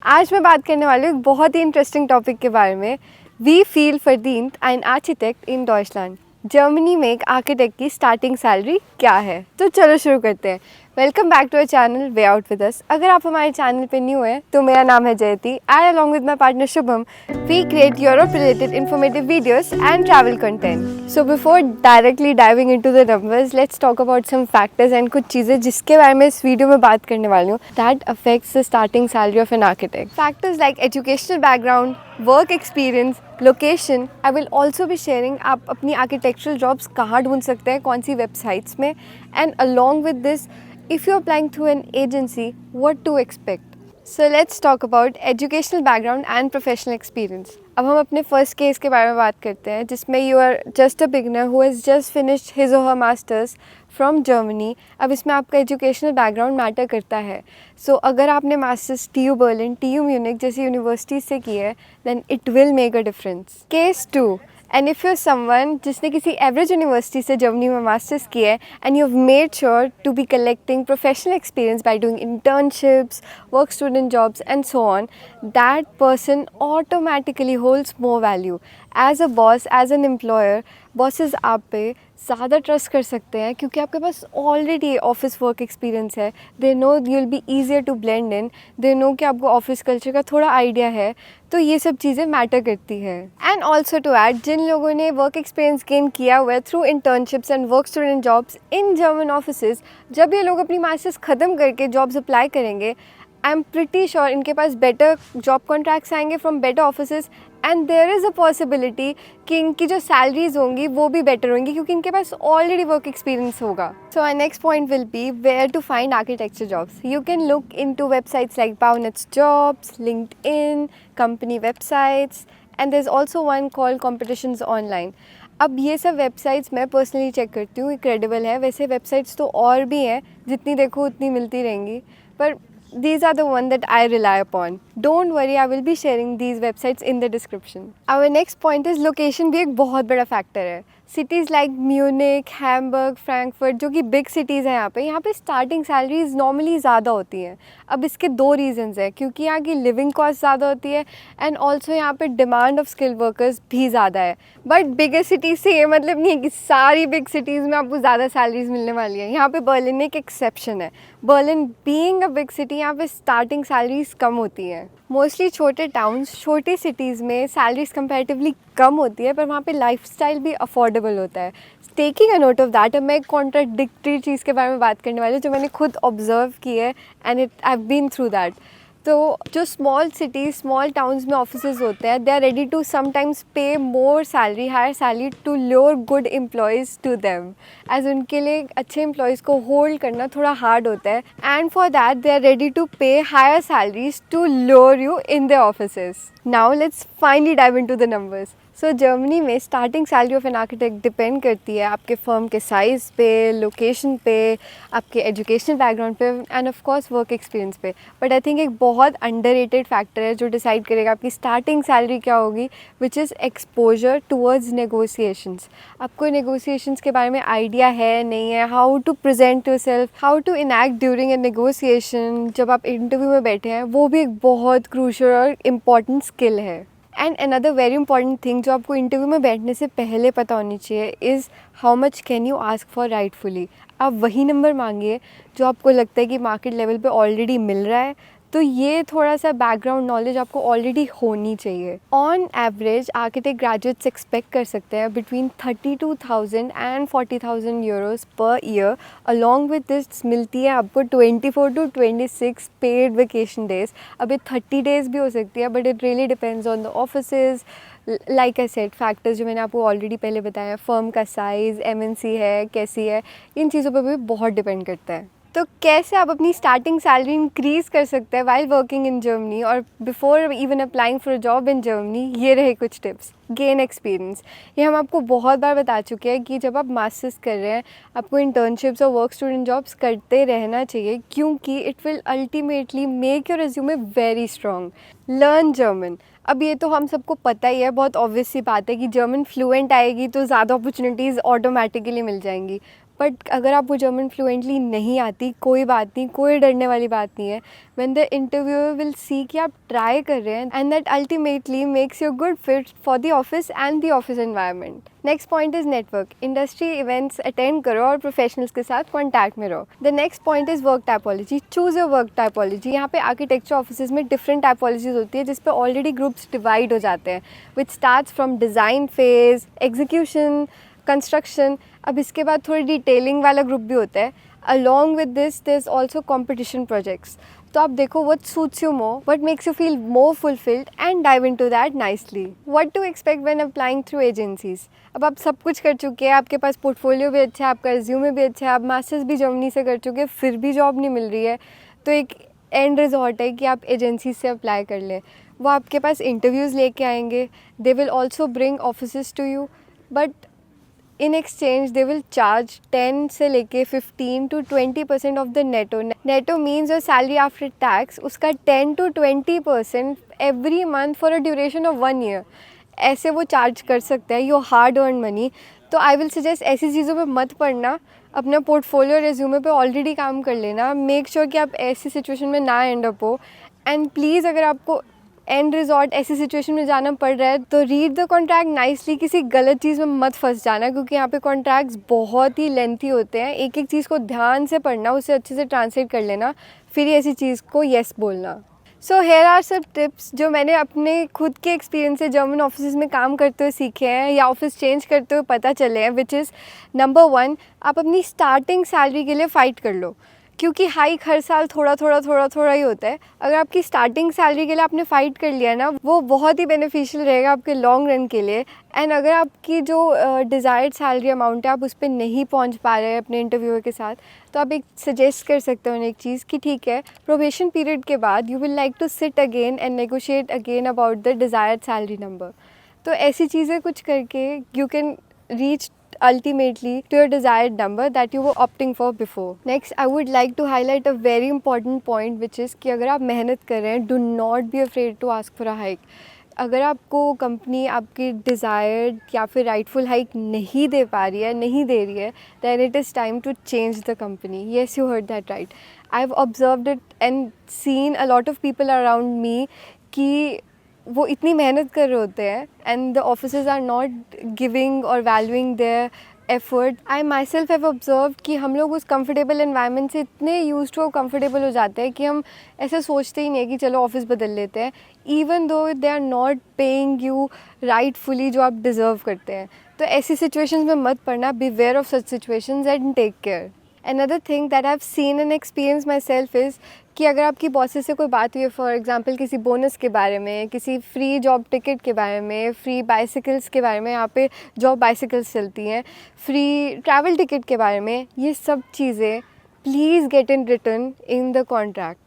आज मैं बात करने वाली हूँ एक बहुत ही इंटरेस्टिंग टॉपिक के बारे में। We feel verdient ein Architect in Deutschland। Germany में एक आर्किटेक्ट की स्टार्टिंग सैलरी क्या है? तो चलो शुरू करते हैं। Welcome back to our channel way out with us. अगर आप हमारे चैनल पे न्यू है तो मेरा नाम है Jayati and along with my partner Shubham we create Europe related informative videos and travel content. So before directly diving into the numbers, let's talk about some factors and कुछ चीज़ें जिसके बारे में इस वीडियो में बात करने वाली हूँ that affects the starting salary of an architect. Factors like educational background, work experience, location. I will also भी शेयरिंग आप अपनी आर्किटेक्चरल जॉब्स कहाँ ढूंढ सकते हैं, कौन सी वेबसाइट्स में, and along with this if you're applying through an agency, what to expect. So let's talk about educational background and professional experience. अब हम अपने फर्स्ट केस के बारे में बात करते हैं जिसमें you are just a beginner who has just finished his or her masters from Germany. अब इसमें आपका एजुकेशनल बैकग्राउंड मैटर करता है। सो अगर आपने masters TU Berlin, TU Munich जैसी यूनिवर्सिटी से की है then it will make a difference. Case 2, and if you someone जिसने किसी एवरेज यूनिवर्सिटी से जर्मनी में मास्टर्स किया है and you have made sure to be collecting professional experience by doing internships, work student jobs and so on, that person automatically holds more value as a boss, as an employer. Bosses आप पे ज़्यादा trust कर सकते हैं क्योंकि आपके पास already office work experience है। They know you will be easier to blend in, they know कि आपको ऑफिस कल्चर का थोड़ा आइडिया है। तो ये सब चीज़ें मैटर करती है। एंड ऑल्सो टू ऐड, जिन लोगों ने वर्क एक्सपीरियंस गेन किया हुआ है through internships and work student jobs in German offices, जब ये लोग अपनी मास्टर्स ख़त्म करके जॉब्स अप्लाई करेंगे, आई एम प्रिटी श्योर इनके पास बेटर जॉब कॉन्ट्रैक्ट्स आएंगे from better offices and there is a possibility कि इनकी जो सैलरीज होंगी वो भी बेटर होंगी क्योंकि इनके पास ऑलरेडी वर्क एक्सपीरियंस होगा। So our next point will be where to find architecture jobs. You can look into websites like bownets jobs, LinkedIn, company websites, and there is also one called competitions online. अब ये सब websites मैं personally check करती हूँ, credible है। वैसे websites तो और भी हैं, जितनी देखो उतनी मिलती रहेंगी, पर these are the one that I rely upon. Don't worry, I will be sharing these websites in the description. Our next point is location भी एक बहुत बड़ा फैक्टर है। Cities like Munich, Hamburg, Frankfurt जो कि बिग सिटीज़ हैं यहाँ पे स्टार्टिंग सैलरीज नॉर्मली ज़्यादा होती हैं। अब इसके दो रीजंस हैं, क्योंकि यहाँ की लिविंग कॉस्ट ज़्यादा होती है एंड ऑल्सो यहाँ पे डिमांड ऑफ स्किल्ड वर्कर्स भी ज़्यादा है। बट बिगर सिटीज़ से ये मतलब नहीं है कि सारी बिग सिटीज़ में आपको ज़्यादा सैलरीज मिलने वाली है। यहाँ पे बर्लिन एक एक्सेप्शन है। Berlin being a big city, यहाँ पे स्टार्टिंग सैलरीज कम होती हैं। मोस्टली छोटे टाउन्स, छोटी सिटीज़ में सैलरीज कंपैरेटिवली कम होती है, पर वहाँ पे लाइफस्टाइल भी अफोर्डेबल होता है। Taking a note of that, अब मैं एक कॉन्ट्राडिक्टरी चीज़ के बारे में बात करने वाली हूँ जो मैंने खुद ऑब्जर्व की है and I have been through that. तो जो स्मॉल सिटीज़, स्मॉल टाउन्स में ऑफिसेज होते हैं, they are ready to sometimes pay more salary, higher salary to lure good employees to them, as उनके लिए अच्छे एम्प्लॉयज़ को होल्ड करना थोड़ा हार्ड होता है। And for that they are ready to pay higher salaries to lure you in the offices. Now let's finally dive into the numbers. So Germany में starting salary of an architect depend करती है आपके firm के size पे, location पे, आपके educational background पे end of course work experience पे। बट आई थिंक एक बहुत अंडररेटेड फैक्टर है जो डिसाइड करेगा आपकी स्टार्टिंग सैलरी क्या होगी, which is exposure towards negotiations. आपको नेगोशिएशंस के बारे में आइडिया है नहीं है, how to present yourself, how to enact during a negotiation, जब आप इंटरव्यू में बैठे हैं, वो भी एक बहुत क्रूशियल और इम्पॉर्टेंट स्किल है। And another very important thing जो आपको इंटरव्यू में बैठने से पहले पता होनी चाहिए is how much can you ask for rightfully. आप वही नंबर मांगिए जो आपको लगता है कि मार्केट लेवल पे ऑलरेडी मिल रहा है। तो ये थोड़ा सा बैकग्राउंड नॉलेज आपको ऑलरेडी होनी चाहिए। On average architect graduates expect कर सकते हैं between 32,000 and 40,000 euros per year. Along with this मिलती है आपको 24 to 26 पेड वेकेशन डेज। अब ये 30 डेज़ भी हो सकती है, but it really depends on the offices. Like I said, factors जो मैंने आपको ऑलरेडी पहले बताया, फर्म का साइज़, MNC है कैसी है, इन चीज़ों पर भी बहुत डिपेंड करता है। तो कैसे आप अपनी स्टार्टिंग सैलरी इंक्रीज़ कर सकते हैं वाइल वर्किंग इन जर्मनी और before even applying for a job in Germany, ये रहे कुछ टिप्स। गेन एक्सपीरियंस, ये हम आपको बहुत बार बता चुके हैं कि जब आप मास्टर्स कर रहे हैं आपको इंटर्नशिप्स और वर्क स्टूडेंट जॉब्स करते रहना चाहिए क्योंकि it will ultimately make your resume very strong. Learn German, अब ये तो हम सबको पता ही है, बहुत ऑब्वियस सी बात है कि जर्मन फ्लुएंट आएगी तो ज़्यादा अपॉर्चुनिटीज़ ऑटोमेटिकली मिल जाएंगी। बट अगर आपको जर्मन फ्लुएंटली नहीं आती, कोई बात नहीं, कोई डरने वाली बात नहीं है. When the interviewer will see कि आप ट्राई कर रहे हैं, and that ultimately makes you good fit for the office and the office environment. Next point is network. Industry events attend करो और प्रोफेशनल्स के साथ कॉन्टैक्ट में रहो. The next point is work typology. Choose your work typology. यहाँ पे architecture office में different टाइपोलॉजीज होती है जिस पे ऑलरेडी ग्रुप्स डिवाइड हो जाते हैं, विच starts from design phase, execution, construction. अब इसके बाद थोड़ी डिटेलिंग वाला ग्रुप भी होता है. Along with this there is also competition projects. तो आप देखो what suits you more, what makes you feel more fulfilled and dive into that nicely. What to expect when applying through agencies. अब आप सब कुछ कर चुके हैं, आपके पास पोर्टफोलियो भी अच्छा है, आपका रिज्यूमे भी अच्छा है, आप मास्टर्स भी जर्मनी से कर चुके हैं, फिर भी जॉब नहीं मिल रही है, तो एक एंड रिजॉर्ट है कि आप एजेंसी से अप्लाई कर लें. वो आपके पास इंटरव्यूज़ लेके आएंगे. They will also bring offices to you, but in exchange they will charge 10 से लेके 15 to 20% of the netto. Netto means your salary after tax, उसका 10 to 20% every month for a duration of 1 year. ऐसे वो charge कर सकते हैं your hard earn money. तो I will suggest ऐसी चीज़ों पे मत पड़ना. अपना पोर्टफोलियो रेज्यूमे पे ऑलरेडी काम कर लेना. मेक श्योर कि आप ऐसी सिचुएशन में ना एंड अप हो. एंड प्लीज़ अगर आपको एंड रिजॉर्ट ऐसी सिचुएशन में जाना पड़ रहा है तो रीड द कॉन्ट्रैक्ट नाइसली. किसी गलत चीज़ में मत फंस जाना, क्योंकि यहाँ पे कॉन्ट्रैक्ट्स बहुत ही लेंथी होते हैं. एक एक चीज़ को ध्यान से पढ़ना, उसे अच्छे से ट्रांसलेट कर लेना, फिर ही ऐसी चीज़ को येस बोलना. सो हेयर आर सब टिप्स जो मैंने अपने खुद के एक्सपीरियंस से जर्मन ऑफिस में काम करते हुए सीखे हैं या ऑफिस चेंज करते हुए पता चले हैं. विच इज़ नंबर 1, आप अपनी स्टार्टिंग सैलरी के लिए फ़ाइट कर लो, क्योंकि हाइक हर साल थोड़ा ही होता है. अगर आपकी स्टार्टिंग सैलरी के लिए आपने फ़ाइट कर लिया ना, वो बहुत ही बेनिफिशियल रहेगा आपके लॉन्ग रन के लिए. एंड अगर आपकी जो डिज़ायर्ड सैलरी अमाउंट है आप उस पर नहीं पहुंच पा रहे हैं अपने इंटरव्यूअर के साथ, तो आप एक सजेस्ट कर सकते हो एक चीज़ कि ठीक है, प्रोबेशन पीरियड के बाद you will like to sit again and negotiate again about the desired salary number. तो ऐसी चीज़ें कुछ करके you can reach ultimately to your desired number that you were opting for before. Next, I would like to highlight a very important point, which is कि अगर आप मेहनत कर रहे हैं, do not be afraid to ask for a hike. अगर आपको company आपकी डिज़ायर्ड या फिर राइटफुल हाइक नहीं दे पा रही है, नहीं दे रही है, then it is time to change the company. Yes, you heard that right. I've observed it and seen a lot of people around me कि वो इतनी मेहनत कर रहे होते हैं and the offices are not giving or valuing their effort. I myself have observe कि हम लोग उस कंफर्टेबल एनवायरनमेंट से इतने यूज टू कंफर्टेबल हो जाते हैं कि हम ऐसे सोचते ही नहीं है कि चलो ऑफिस बदल लेते हैं, even though they are not paying you rightfully जो आप डिज़र्व करते हैं. तो ऐसी सिचुएशंस में मत पड़ना. Be aware of such situations and take care. Another thing that I've seen and experienced myself is कि अगर आपकी बॉसेस से कोई बात हुई है, फॉर एग्जांपल किसी बोनस के बारे में, किसी फ्री जॉब टिकट के बारे में, फ्री बाइसिकल्स के बारे में, यहाँ पे जॉब बाइसिकल्स चलती हैं, फ्री ट्रैवल टिकट के बारे में, ये सब चीज़ें please get in written in the contract,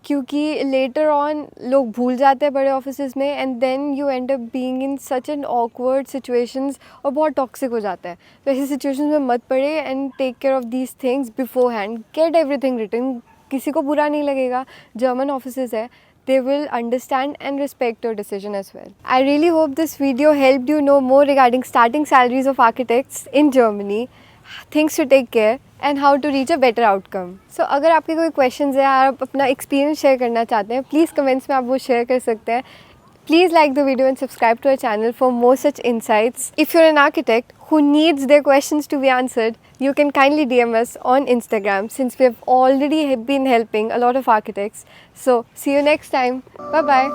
क्योंकि लेटर ऑन लोग भूल जाते हैं बड़े ऑफिसेज में and then you end up being in such an awkward situations और बहुत टॉक्सिक हो जाता है. तो ऐसी सिचुएशंस में मत पड़े and take care of these things beforehand. Get everything written. किसी को बुरा नहीं लगेगा. जर्मन ऑफिसेज है, they will understand and respect your decision as well. I really hope this video helped you know more regarding starting salaries of architects in Germany, things to take care and how to reach a better outcome. So अगर आपके कोई questions है, आप अपना experience share करना चाहते हैं, please comments में आप वो share कर सकते हैं. Please like the video and subscribe to our channel for more such insights. If you're an architect who needs their questions to be answered, you can kindly DM us on Instagram, since we have already been helping a lot of architects. So see you next time. Bye bye.